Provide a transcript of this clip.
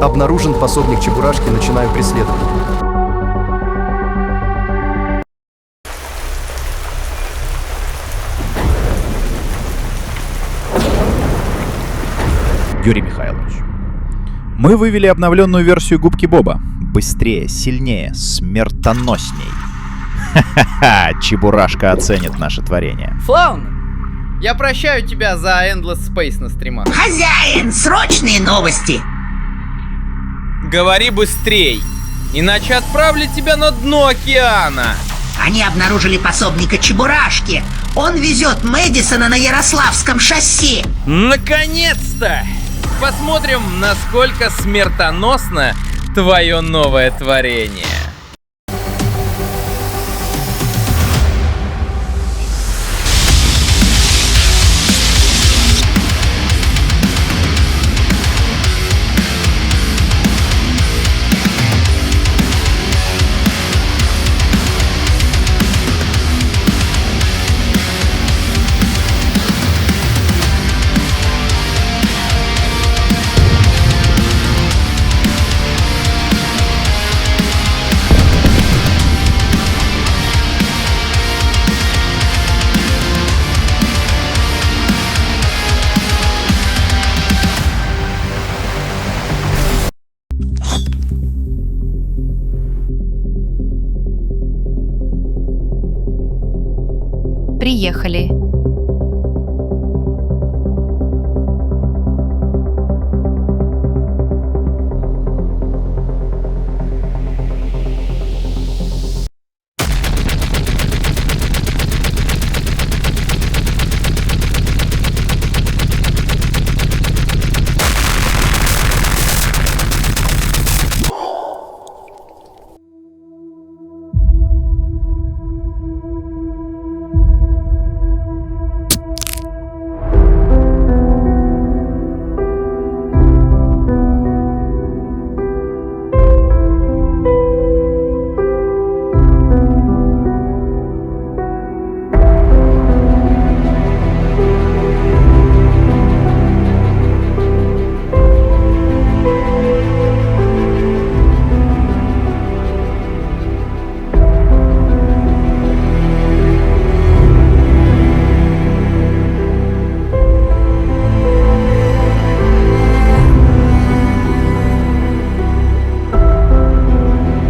Обнаружен пособник Чебурашки, начинаем преследование. Юрий Михайлович, мы вывели обновленную версию губки Боба. Быстрее, сильнее, смертоносней. Ха-ха-ха, Чебурашка оценит наше творение. Флаун, я прощаю тебя за Endless Space на стримах. Хозяин, срочные новости! Говори быстрей, иначе отправлю тебя на дно океана. Они обнаружили пособника Чебурашки. Он везет Мэдисона на Ярославском шоссе. Наконец-то! Посмотрим, насколько смертоносно твое новое творение. Приехали.